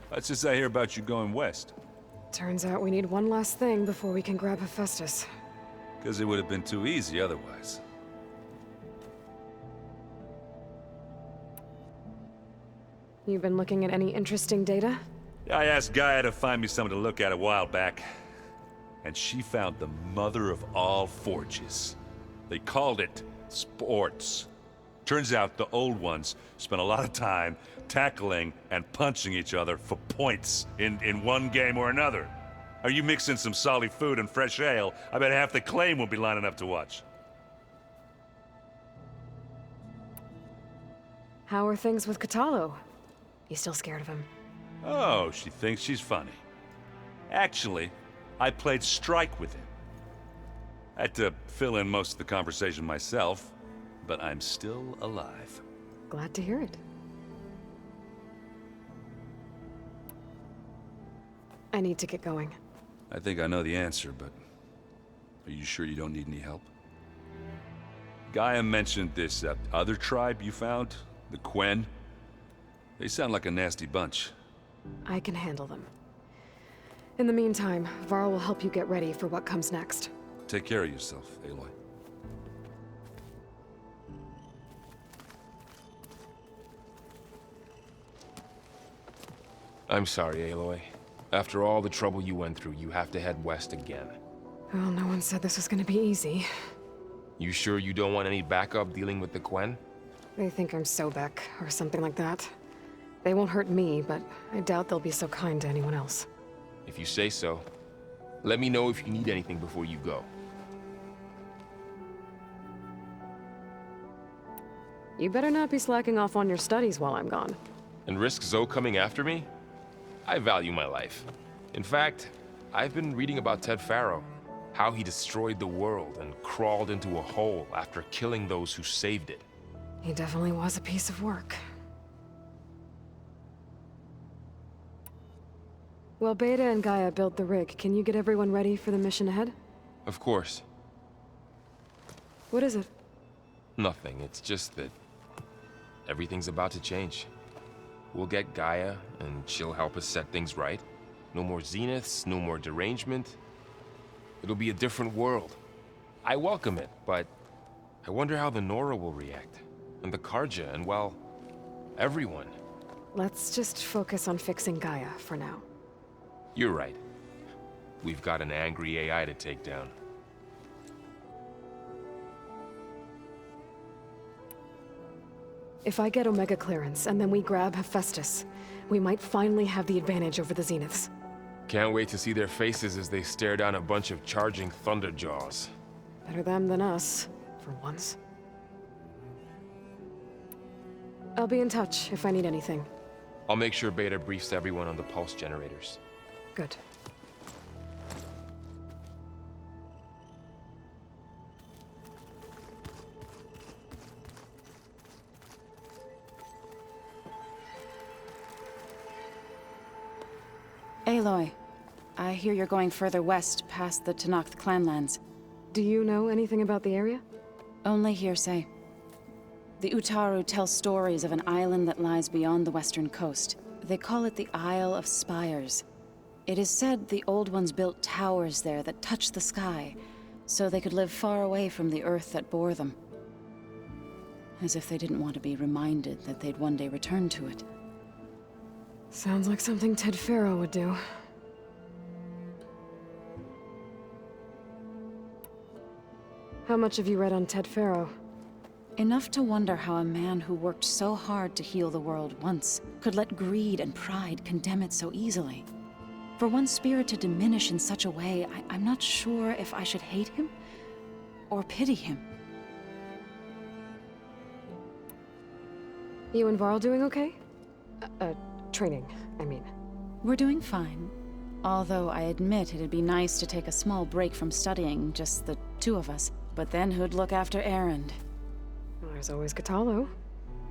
What's this I hear about you going west? Turns out we need one last thing before we can grab Hephaestus. Because it would have been too easy otherwise. You've been looking at any interesting data? I asked Gaia to find me something to look at a while back. And she found the mother of all forges. They called it sports. Turns out the old ones spent a lot of time tackling and punching each other for points in one game or another. Are you mixing some solid food and fresh ale? I bet half the claim will be lining up to watch. How are things with Catalo? You still scared of him? Oh, she thinks she's funny. Actually, I played strike with him. I had to fill in most of the conversation myself, but I'm still alive. Glad to hear it. I need to get going. I think I know the answer, but are you sure you don't need any help? Gaia mentioned this other tribe you found, the Quen. They sound like a nasty bunch. I can handle them. In the meantime, Varl will help you get ready for what comes next. Take care of yourself, Aloy. I'm sorry, Aloy. After all the trouble you went through, you have to head west again. Well, no one said this was gonna be easy. You sure you don't want any backup dealing with the Quen? They think I'm Sobeck, or something like that. They won't hurt me, but I doubt they'll be so kind to anyone else. If you say so. Let me know if you need anything before you go. You better not be slacking off on your studies while I'm gone. And risk Zoe coming after me? I value my life. In fact, I've been reading about Ted Faro. How he destroyed the world and crawled into a hole after killing those who saved it. He definitely was a piece of work. While Beta and Gaia build the rig, can you get everyone ready for the mission ahead? Of course. What is it? Nothing. It's just that everything's about to change. We'll get Gaia, and she'll help us set things right. No more zeniths, no more derangement. It'll be a different world. I welcome it, but I wonder how the Nora will react. And the Karja, and well, everyone. Let's just focus on fixing Gaia for now. You're right. We've got an angry AI to take down. If I get Omega clearance, and then we grab Hephaestus, we might finally have the advantage over the Zeniths. Can't wait to see their faces as they stare down a bunch of charging Thunderjaws. Better them than us, for once. I'll be in touch if I need anything. I'll make sure Beta briefs everyone on the pulse generators. Good. Aloy, I hear you're going further west past the Tenakth clanlands. Do you know anything about the area? Only hearsay. The Utaru tell stories of an island that lies beyond the western coast. They call it the Isle of Spires. It is said the Old Ones built towers there that touch the sky, so they could live far away from the earth that bore them. As if they didn't want to be reminded that they'd one day return to it. Sounds like something Ted Faro would do. How much have you read on Ted Faro? Enough to wonder how a man who worked so hard to heal the world once could let greed and pride condemn it so easily. For one's spirit to diminish in such a way, I'm not sure if I should hate him or pity him. You and Varl doing okay? Training, I mean. We're doing fine. Although I admit it'd be nice to take a small break from studying, just the two of us. But then who'd look after Erend? Well, there's always Catalo.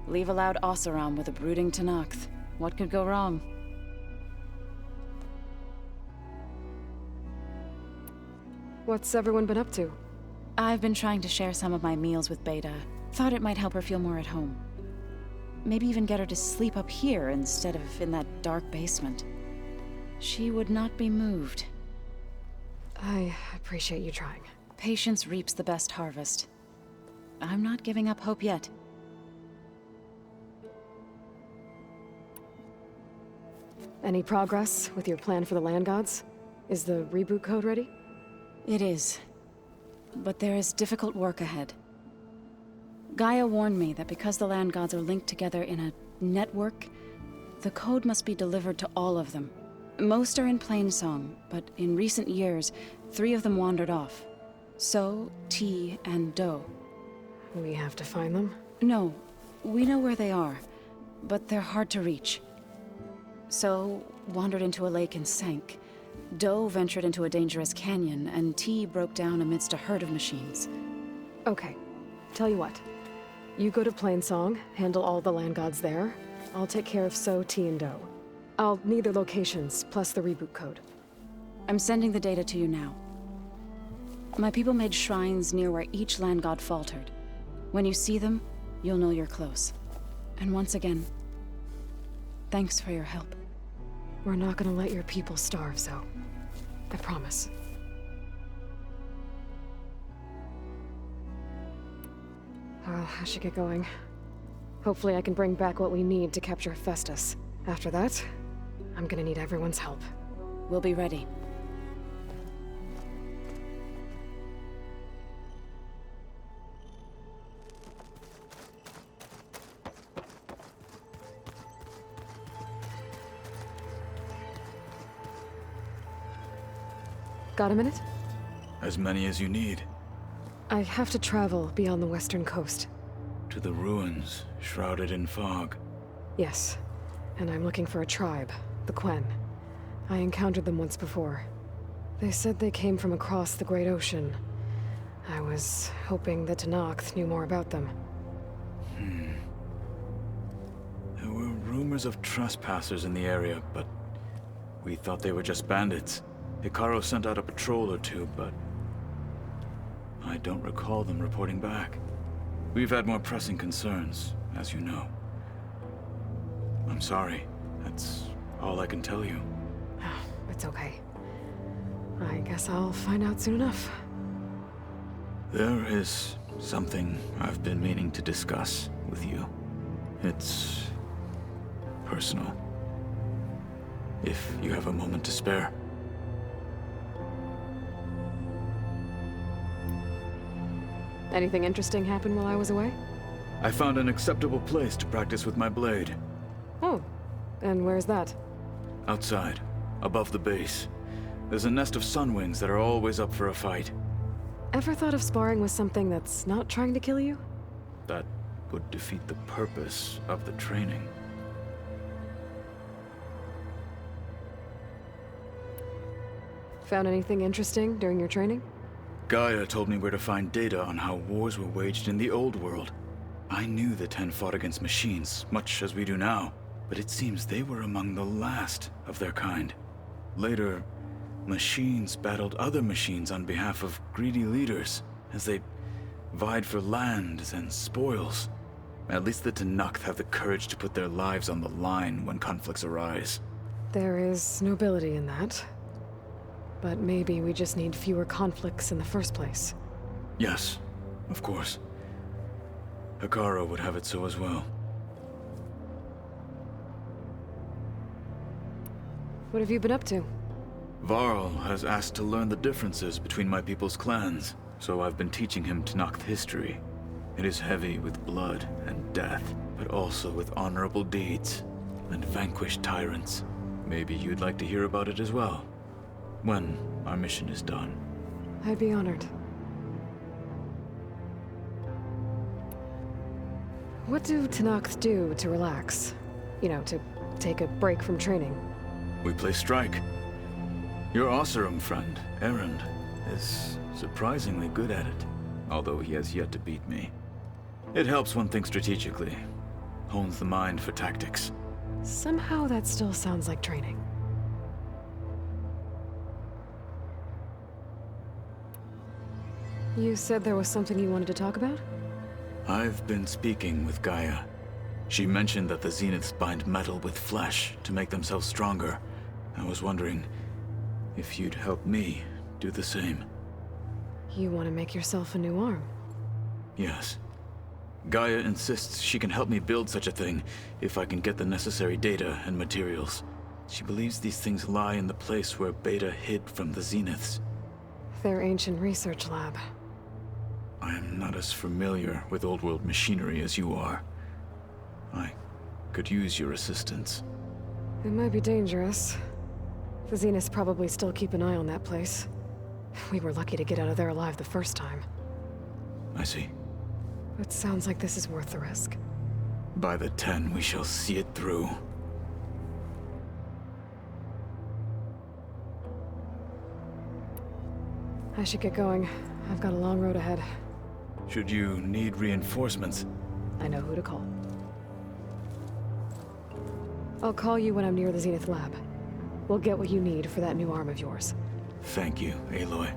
Leave a loud Oseram with a brooding Tenakth. What could go wrong? What's everyone been up to? I've been trying to share some of my meals with Beta. Thought it might help her feel more at home. Maybe even get her to sleep up here instead of in that dark basement. She would not be moved. I appreciate you trying. Patience reaps the best harvest. I'm not giving up hope yet. Any progress with your plan for the land gods? Is the reboot code ready? It is. But there is difficult work ahead. Gaia warned me that because the land gods are linked together in a network, the code must be delivered to all of them. Most are in Plainsong, but in recent years, 3 of them wandered off. So, T, and Do. We have to find them? No, we know where they are, but they're hard to reach. So, wandered into a lake and sank. Do ventured into a dangerous canyon, and T broke down amidst a herd of machines. Okay. Tell you what. You go to Plainsong, handle all the land gods there. I'll take care of So, T, and Do. I'll need their locations, plus the reboot code. I'm sending the data to you now. My people made shrines near where each land god faltered. When you see them, you'll know you're close. And once again, thanks for your help. We're not gonna let your people starve, Zo. I promise. Well, I should get going. Hopefully I can bring back what we need to capture Festus. After that, I'm gonna need everyone's help. We'll be ready. Got a minute? As many as you need. I have to travel beyond the western coast. To the ruins, shrouded in fog. Yes, and I'm looking for a tribe, the Quen. I encountered them once before. They said they came from across the Great Ocean. I was hoping that Tenakth knew more about them. There were rumors of trespassers in the area, but we thought they were just bandits. Hikaru sent out a patrol or two, but I don't recall them reporting back. We've had more pressing concerns, as you know. I'm sorry. That's all I can tell you. It's okay. I guess I'll find out soon enough. There is something I've been meaning to discuss with you. It's personal. If you have a moment to spare. Anything interesting happen while I was away? I found an acceptable place to practice with my blade. Oh, and where's that? Outside, above the base. There's a nest of sunwings that are always up for a fight. Ever thought of sparring with something that's not trying to kill you? That would defeat the purpose of the training. Found anything interesting during your training? Gaia told me where to find data on how wars were waged in the old world. I knew the Ten fought against machines, much as we do now, but it seems they were among the last of their kind. Later, machines battled other machines on behalf of greedy leaders, as they vied for lands and spoils. At least the Tenakth have the courage to put their lives on the line when conflicts arise. There is nobility in that. But maybe we just need fewer conflicts in the first place. Yes, of course. Hikaru would have it so as well. What have you been up to? Varl has asked to learn the differences between my people's clans, so I've been teaching him Tenakth history. It is heavy with blood and death, but also with honorable deeds and vanquished tyrants. Maybe you'd like to hear about it as well, when our mission is done. I'd be honored. What do Tenakth do to relax? You know, to take a break from training? We play strike. Your Oseram friend, Erend, is surprisingly good at it, although he has yet to beat me. It helps one think strategically, hones the mind for tactics. Somehow that still sounds like training. You said there was something you wanted to talk about? I've been speaking with Gaia. She mentioned that the Zeniths bind metal with flesh to make themselves stronger. I was wondering if you'd help me do the same. You want to make yourself a new arm? Yes. Gaia insists she can help me build such a thing if I can get the necessary data and materials. She believes these things lie in the place where Beta hid from the Zeniths. Their ancient research lab. I am not as familiar with old-world machinery as you are. I could use your assistance. It might be dangerous. The Zeniths probably still keep an eye on that place. We were lucky to get out of there alive the first time. I see. It sounds like this is worth the risk. By the 10, we shall see it through. I should get going. I've got a long road ahead. Should you need reinforcements? I know who to call. I'll call you when I'm near the Zenith lab. We'll get what you need for that new arm of yours. Thank you, Aloy.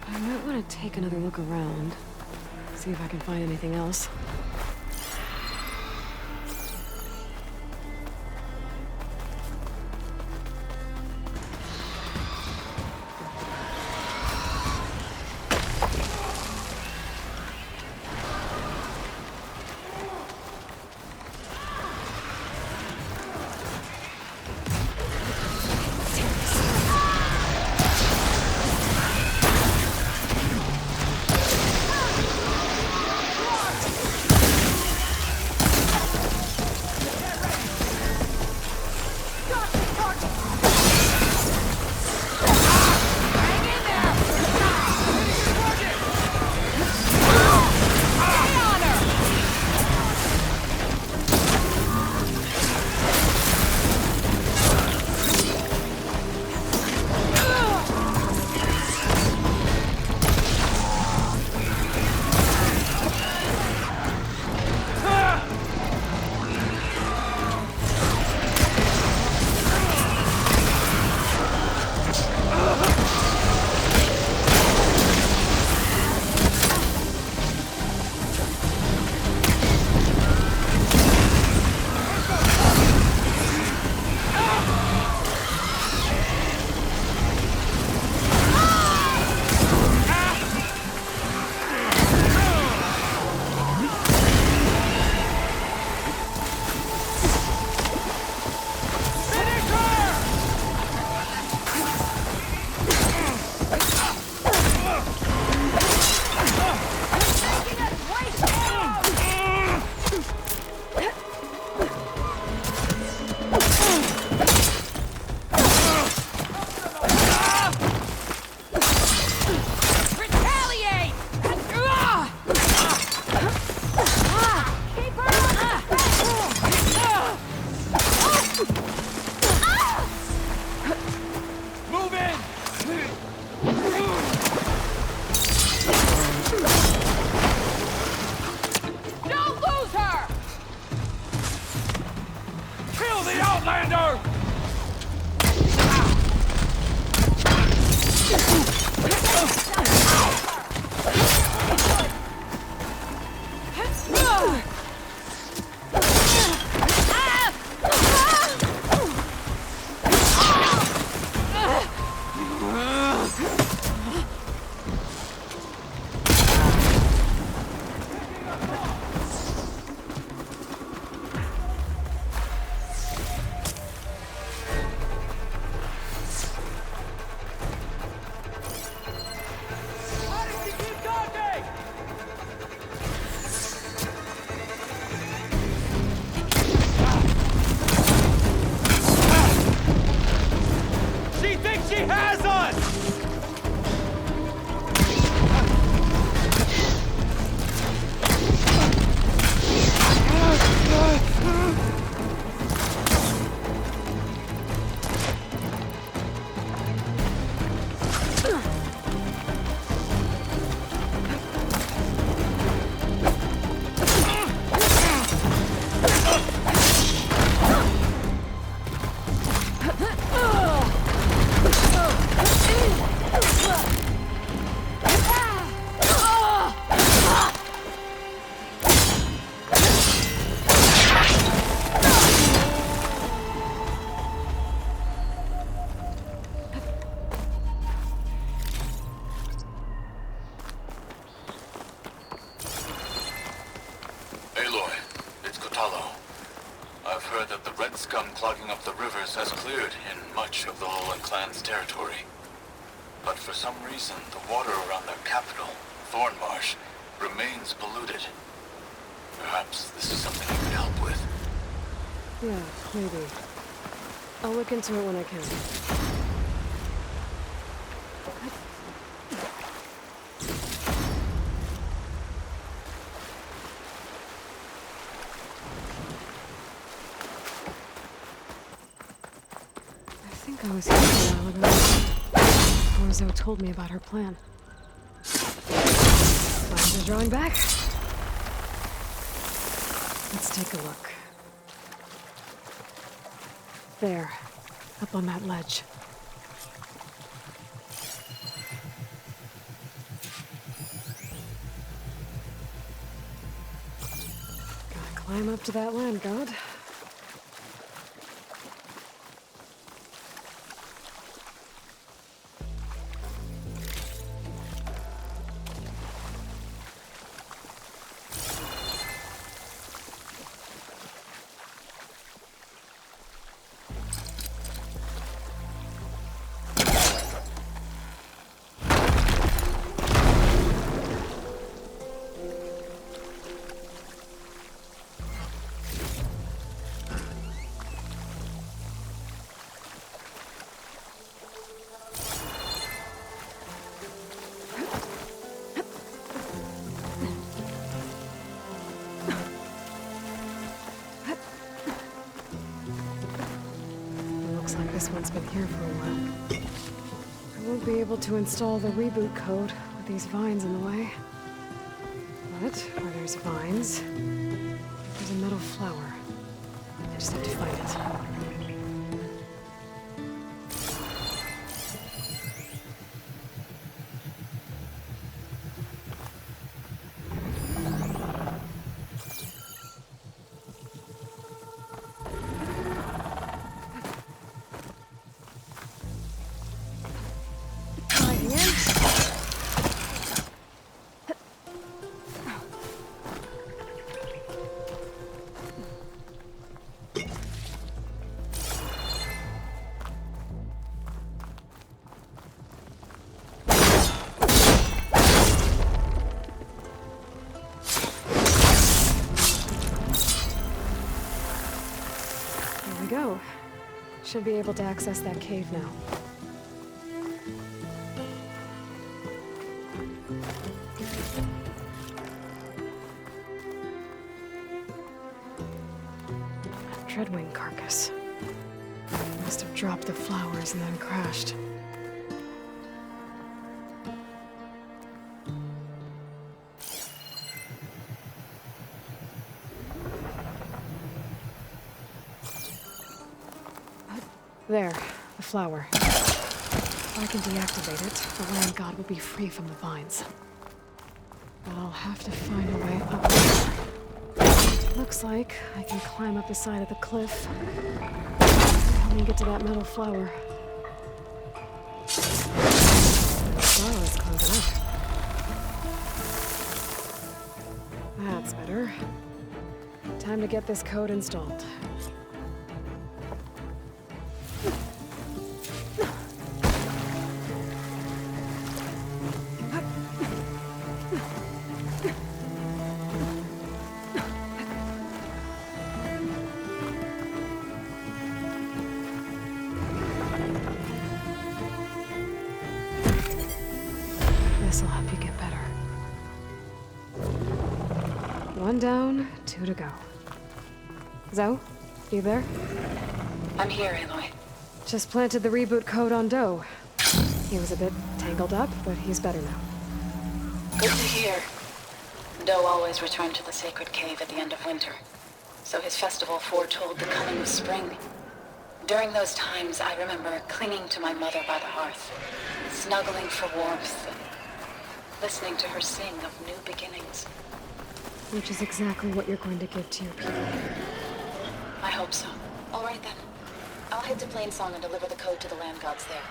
I might want to take another look around. See if I can find anything else. Outlander! She thinks she has us! Aloy, it's Kotalo. I've heard that the red scum clogging up the rivers has cleared in much of the Lowland clan's territory. But for some reason, the water around their capital, Thornmarsh, remains polluted. Perhaps this is something you could help with. Yeah, maybe. I'll look into it when I can. I think I was here a while ago. Orzo told me about her plan. Plans are drawing back. Let's take a look. There, up on that ledge. Gotta climb up to that land god. Looks like this one's been here for a while. I won't be able to install the reboot code with these vines in the way. But where there's vines, there's a metal flower. I just have to find it. Go. Should be able to access that cave now. A Dreadwing carcass. Must have dropped the flowers and then crashed. There, the flower. If I can deactivate it, the land god will be free from the vines. But I'll have to find a way up there. Looks like I can climb up the side of the cliff. Help me get to that metal flower. The door is closing up. That's better. Time to get this code installed. This'll help you get better. One down, 2 to go. Zoe, you there? I'm here, Aloy. Just planted the reboot code on Doe. He was a bit tangled up, but he's better now. Good to hear. Doe always returned to the sacred cave at the end of winter, so his festival foretold the coming of spring. During those times, I remember clinging to my mother by the hearth, snuggling for warmth, and listening to her sing of new beginnings. Which is exactly what you're going to give to your people. I hope so. All right then. I'll head to Plainsong and deliver the code to the land gods there.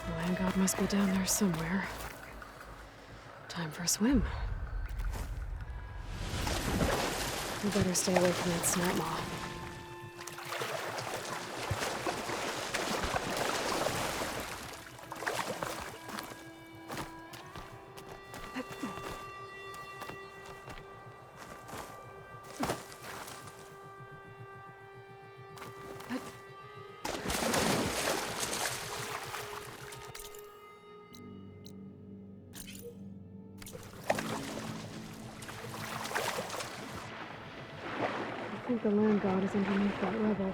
The land god must be down there somewhere. Time for a swim. We better stay away from that snot maw. I think the land god is underneath that rubble.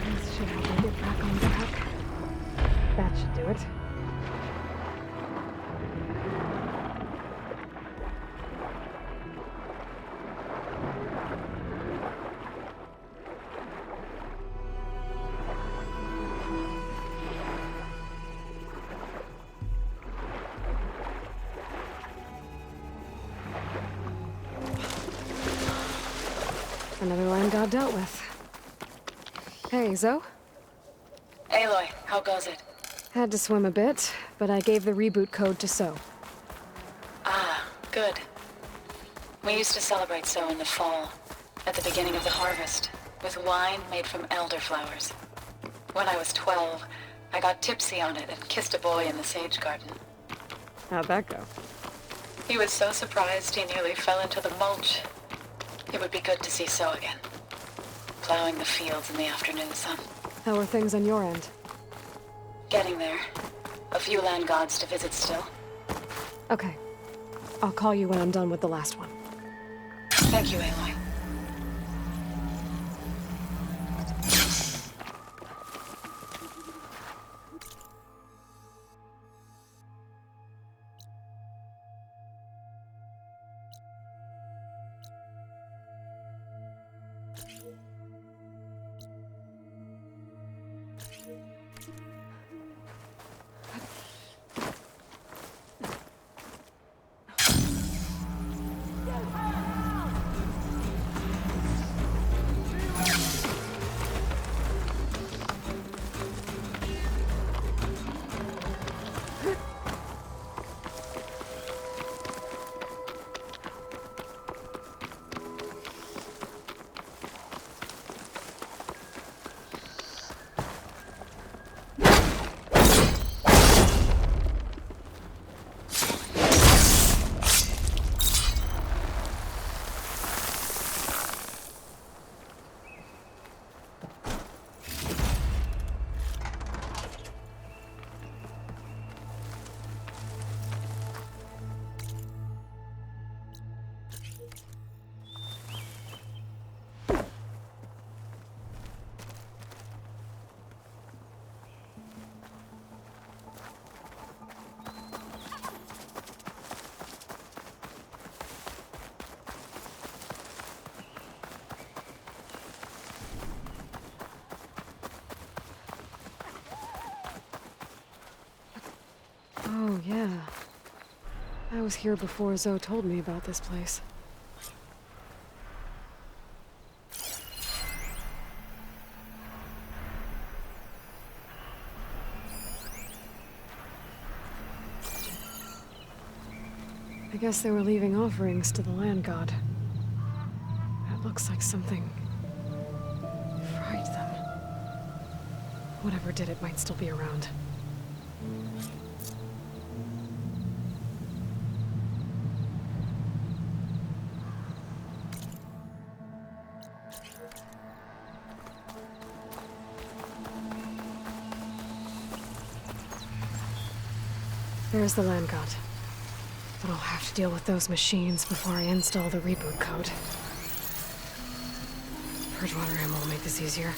This should help me get back on track. That should do it. Another land god dealt with. Hey, Zoe? Aloy, how goes it? Had to swim a bit, but I gave the reboot code to So. Ah, good. We used to celebrate so in the fall, at the beginning of the harvest, with wine made from elderflowers. When I was 12, I got tipsy on it and kissed a boy in the sage garden. How'd that go? He was so surprised he nearly fell into the mulch. It would be good to see So again, plowing the fields in the afternoon sun. How are things on your end? Getting there. A few land gods to visit still. Okay. I'll call you when I'm done with the last one. Thank you, Aloy. was here before Zoe told me about this place. I guess they were leaving offerings to the land god. It looks like something fried them. Whatever did it might still be around. There's the land god. But I'll have to deal with those machines before I install the reboot code. Bridgewater ammo will make this easier.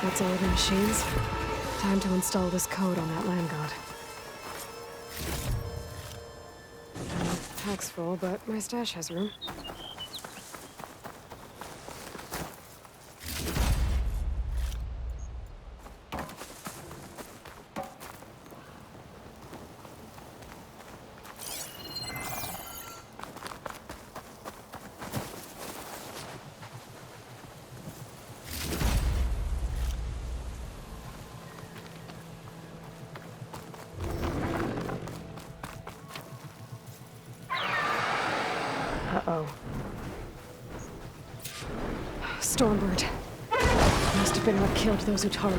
That's all the machines. Time to install this code on that land god. Pack's full, but my stash has room. Uh-oh. Stormbird. Must have been what killed those Utaru.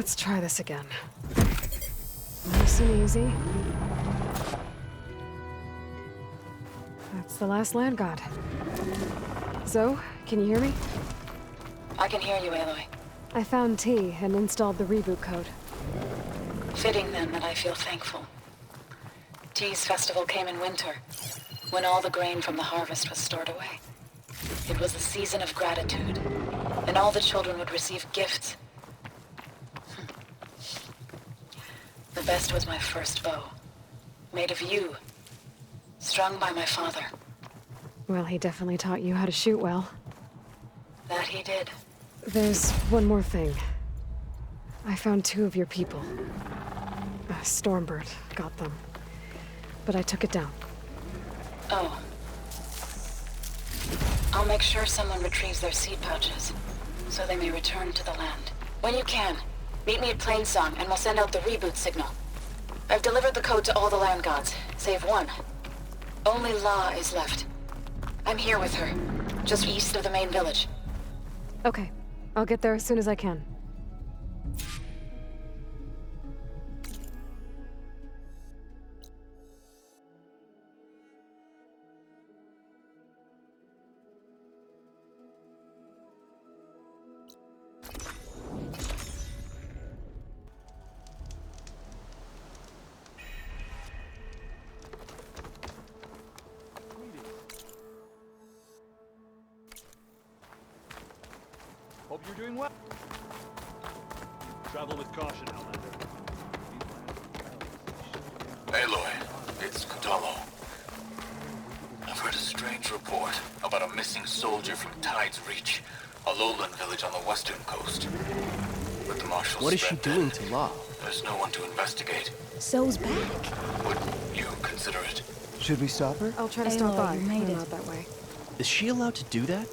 Let's try this again. Nice and easy. That's the last land god. Zoe, can you hear me? I can hear you, Aloy. I found T and installed the reboot code. Fitting then that I feel thankful. T's festival came in winter, when all the grain from the harvest was stored away. It was the season of gratitude, and all the children would receive gifts. The best was my first bow, made of yew, strung by my father. Well, he definitely taught you how to shoot well. That he did. There's one more thing. I found 2 of your people. A Stormbird got them. But I took it down. Oh. I'll make sure someone retrieves their seed pouches, so they may return to the land. When you can, meet me at Plainsong and we'll send out the reboot signal. I've delivered the code to all the land gods, save one. Only La is left. I'm here with her, just east of the main village. Okay. I'll get there as soon as I can. Hope you're doing well. Travel with caution, Outlander. Aloy, it's Kutalo. I've heard a strange report about a missing soldier from Tide's Reach, a lowland village on the western coast. But the marshal What is she spread doing that to La? there's no one to investigate. So's back. Would you consider it? Should we stop her? I'll try to stop Aloy, by. you made We're it. not that way. Is she allowed to do that?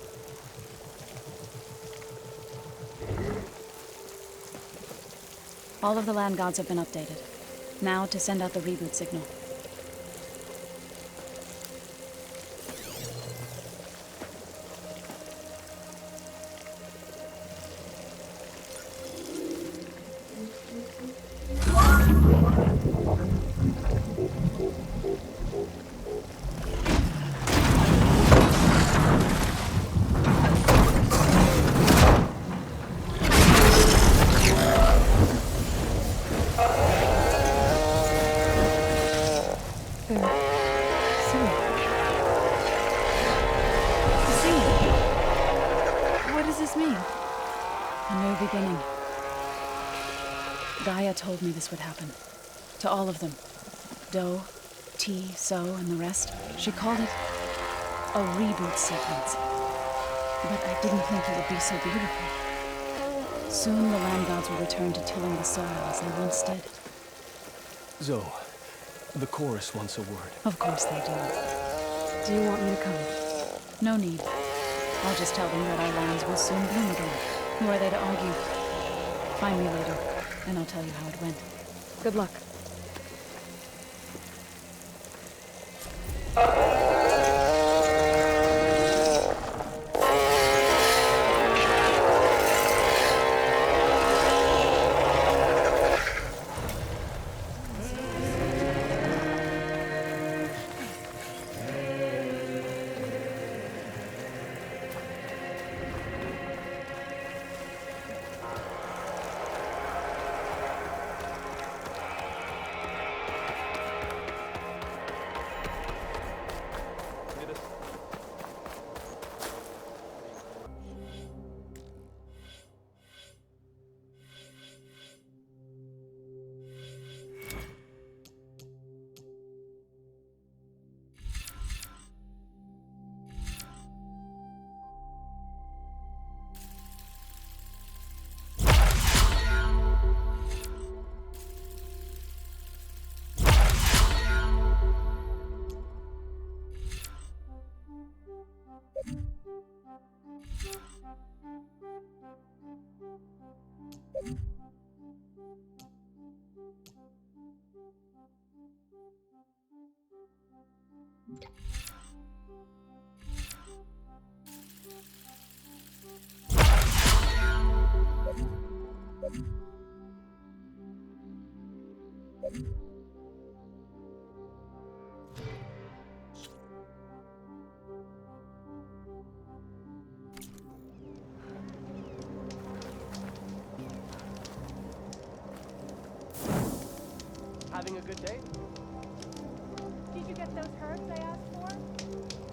All of the land gods have been updated. Now to send out the reboot signal. Beginning. Gaia told me this would happen. To all of them. Do, T, So, and the rest. She called it a reboot sequence. But I didn't think it would be so beautiful. Soon the land gods will return to tilling the soil as they once did. Zoe, the chorus wants a word. Of course they do. Do you want me to come? No need. I'll just tell them that our lands will soon bloom again. Who are they to argue? Find me later, and I'll tell you how it went. Good luck. Having a good day? Did you get those herbs I asked for?